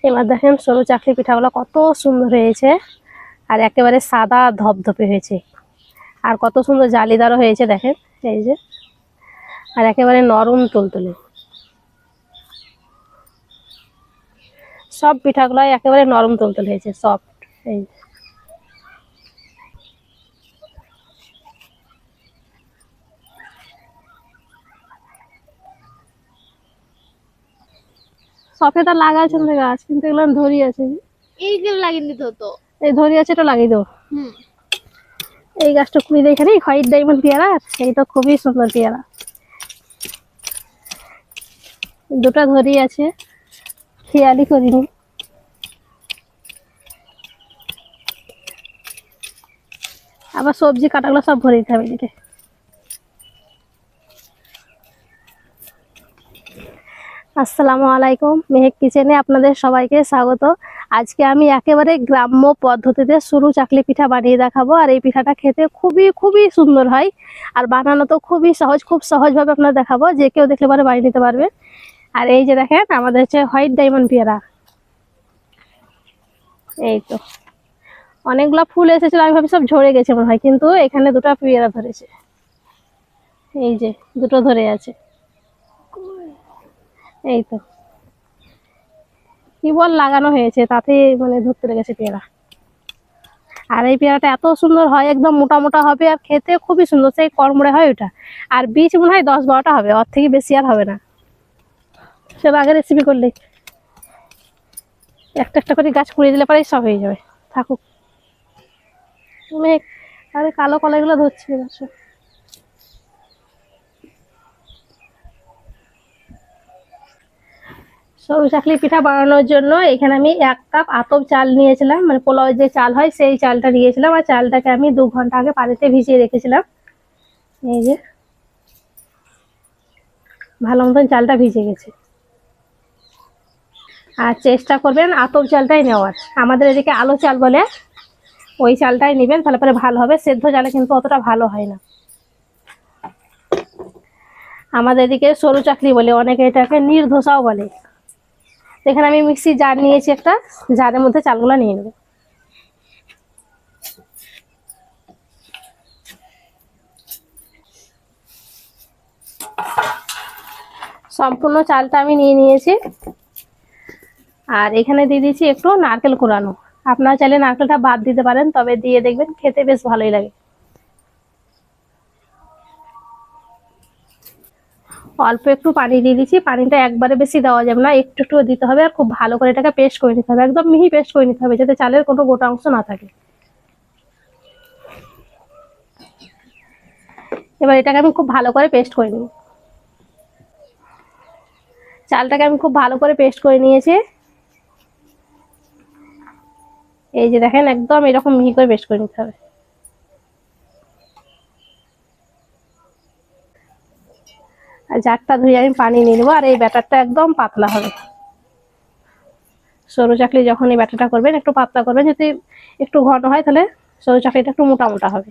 এবার দেখেন সরু চাকলি পিঠাগুলো কত সুন্দর হয়েছে, আর একেবারে সাদা ধপধপে হয়েছে, আর কত সুন্দর জালিদারও হয়েছে দেখেন, এই যে, আর একেবারে নরম তুলতুলে। সব পিঠাগুলাই একেবারে নরম তুলতুলে হয়েছে, সফট। এই সফেদা লাগাইছেন গাছ, কিন্তু এগুলো ধরি আছে, এইগুলো লাগিয়ে দিতে হতো। এই ধরি আছে, এটা লাগিয়ে দেবো। এই গাছটা খুবই এখানে হোয়াইট ডায়মন্ড পেয়ারা, এইটা খুবই সুন্দর পেয়ারা, দুটা ধরি আছে, খেয়ালই করিনি। আবার সবজি কাটাগুলো সব ভরে দিতে হবে এদিকে। আসসালামু আলাইকুম, মেহেক কিচেনে আপনাদের সবাইকে স্বাগত। আজকে আমি একেবারে গ্রাম্য পদ্ধতিতে সরু চাকলি পিঠা বানিয়ে দেখাবো, আর এই পিঠাটা খেতে খুবই খুবই সুন্দর হয়, আর বানানো তো খুবই সহজ, খুব সহজভাবে আপনারা দেখাবো, যে কেউ দেখলে পরে বানিয়ে নিতে পারবে। আর এই যে দেখেন আমাদের হচ্ছে হোয়াইট ডায়মন্ড পেয়ারা, এই তো অনেকগুলো ফুল এসেছিল, আমি ভাবি সব ঝরে গেছে মনে হয়, কিন্তু এখানে দুটো পেয়ারা ধরেছে, এই যে দুটো ধরে আছে, এই তো কি বল লাগানো হয়েছে, তাতে মানে ধরতে লেগেছে পেয়ারা। আর এই পেয়ারাটা এত সুন্দর হয়, একদম মোটা মোটা হবে, আর খেতে খুবই সুন্দর, সেই কড়মড়ে হয় ওটা। আর বীজ মনে হয় 10-12টা হবে, ওর থেকে বেশি আর হবে না। সেটা আগে রেসিপি করলে একটা একটা করে গাছ কুড়িয়ে দিলে পরেই সব হয়ে যাবে। থাকুক, আরে কালো কলাইগুলো ধরছি গাছ। সরু চাকলি পিঠা বানানোর জন্য এখানে আমি 1 কাপ আতপ চাল নিয়েছিলাম, মানে পোলাও যে চাল হয় সেই চালটা নিয়েছিলাম, আর চালটাকে আমি 2 ঘন্টা আগে পানিতে ভিজিয়ে রেখেছিলাম। এই যে ভালো মতন চালটা ভিজে গেছে। আর চেষ্টা করবেন আতপ চালটাই নেওয়ার, আমাদের এদিকে আলো চাল বলে, ওই চালটাই নেবেন, তাহলে পরে ভালো হবে। সেদ্ধ চালে কিন্তু অতটা ভালো হয় না। আমাদের এদিকে সরু চাকলি বলে, অনেকে এটাকে নির্ধোসাও বলে। এখানে আমি মিক্সি জার নিয়েছি, একটা জারের মধ্যে চালগুলো নিয়ে নেব। সম্পূর্ণ চালটা আমি নিয়ে নিয়েছি, আর এখানে দিয়ে দিয়েছি একটু নারকেল কোরানো। আপনারা চাইলে নারকেলটা বাদ দিতে পারেন, তবে দিয়ে দেখবেন খেতে বেশ ভালোই লাগে। অল্প একটু পানি দিয়ে দিচ্ছি, পানিটা একবারে বেশি দেওয়া যাবে না, একটু একটু দিতে হবে, আর খুব ভালো করে এটাকে পেস্ট করে নিতে হবে, একদম মিহি পেস্ট করে নিতে হবে, যাতে চালের কোনো গোটা অংশ না থাকে। এবার এটাকে আমি খুব ভালো করে পেস্ট করে নিই। চালটাকে আমি খুব ভালো করে পেস্ট করে নিয়েছি, এই যে দেখেন একদম এরকম মিহি করে পেস্ট করে নিতে হবে। আর জারটা ধুয়ে আমি পানি নিয়ে নেবো, আর এই ব্যাটারটা একদম পাতলা হবে। সরু চাকলি যখন এই ব্যাটারটা করবেন একটু পাতলা করবেন, যদি একটু ঘন হয় তাহলে সরু চাকলিটা একটু মোটা মোটা হবে।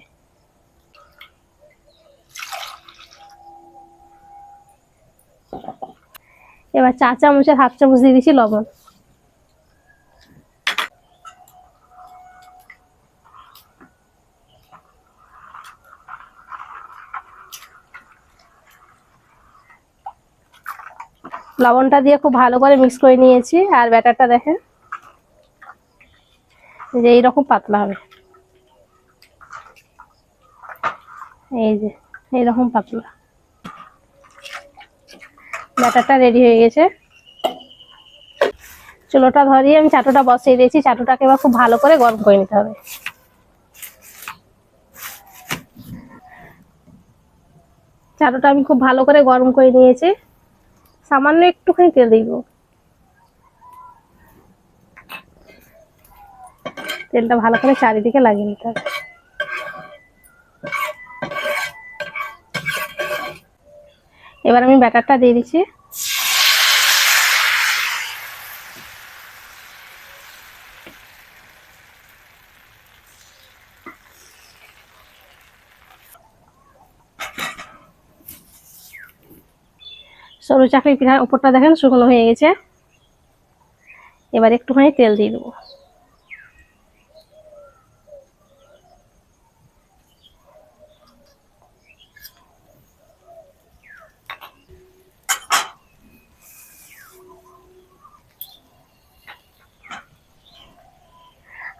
এবার 4 চামচের 1/2 চামচ দিয়ে দিচ্ছি লবণ। লবণটা দিয়ে খুব ভালো করে মিক্স করে নিয়েছি, আর ব্যাটারটা দেখেন যে এইরকম পাতলা হবে, এই যে এইরকম পাতলা। ব্যাটারটা রেডি হয়ে গেছে। চুলোটা ধরিয়ে আমি চাটুটা বসিয়ে দিয়েছি, চাটুটাকে এবার খুব ভালো করে গরম করে নিতে হবে। চাটুটা আমি খুব ভালো করে গরম করে নিয়েছি, সামান্য একটুখানি তেল দিব, তেলটা ভালো করে চারিদিকে লাগিয়ে নিতে হবে। এবার আমি ব্যাটারটা দিয়ে দিচ্ছি, সরু চাকরি পিঠার উপরটা দেখেন শুকনো হয়ে গেছে। এবার একটুখানি তেল দিয়ে দেবো।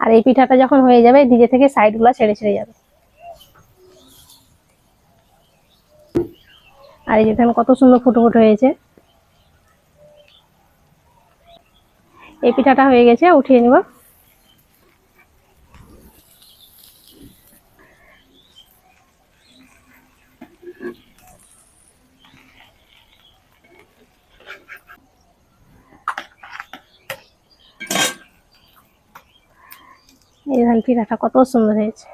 আর এই পিঠাটা যখন হয়ে যাবে নিজে থেকে সাইডগুলো ছেড়ে ছেড়ে যাবে। আর এই যে দেখেন কত সুন্দর ফুটো ফুটো হয়েছে। এই পিঠাটা হয়ে গেছে, উঠিয়ে নিব। এই দেখেন পিঠাটা কত সুন্দর হয়েছে।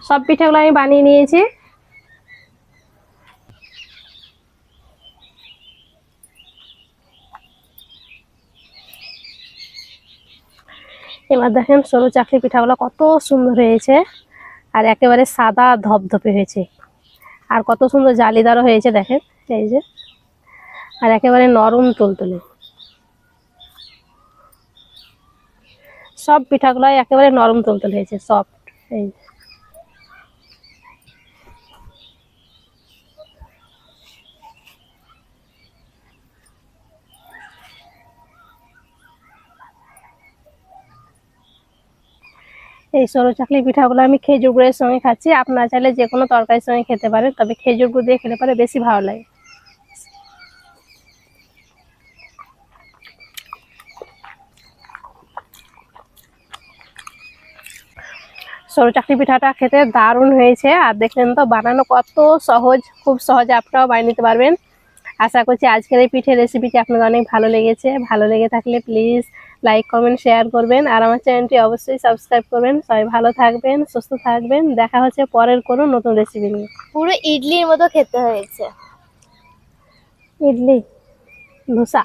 সব পিঠাগুলো আমি বানিয়ে নিয়েছি। এবার দেখেন সরু চাকলি পিঠাগুলো কত সুন্দর হয়েছে, আর একেবারে সাদা ধপধপে হয়েছে, আর কত সুন্দর জালিদারও হয়েছে দেখেন, এই যে, আর একেবারে নরম তুলতুলে। সব পিঠাগুলাই একেবারে নরম তুলতুলে হয়েছে, সফট। এই যে। এই সরু চাকলি পিঠাগুলো আমি খেজুর গুড়ের সঙ্গে খাচ্ছি। আপনারা চাইলে যে কোনো তরকারির সঙ্গে খেতে পারেন, তবে খেজুর গুড় দিয়ে খেতে পারে বেশি ভালো লাগে। সরু চাকলি পিঠাটা খেতে দারুণ হয়েছে, আর দেখলেন তো বানানো কত সহজ, খুব সহজে আপনারাও বানিয়ে নিতে পারবেন। আশা করছি আজকের এই পিঠের রেসিপিটি আপনাদের অনেক ভালো লেগেছে। ভালো লেগে থাকলে প্লিজ লাইক কমেন্ট শেয়ার করবেন, আর আমার চ্যানেলটি অবশ্যই সাবস্ক্রাইব করবেন। সবাই ভালো থাকবেন, সুস্থ থাকবেন। দেখা হচ্ছে পরের কোনো নতুন রেসিপি নিয়ে। পুরো ইডলির মতো খেতে হয়েছে। ইডলি, ধোসা।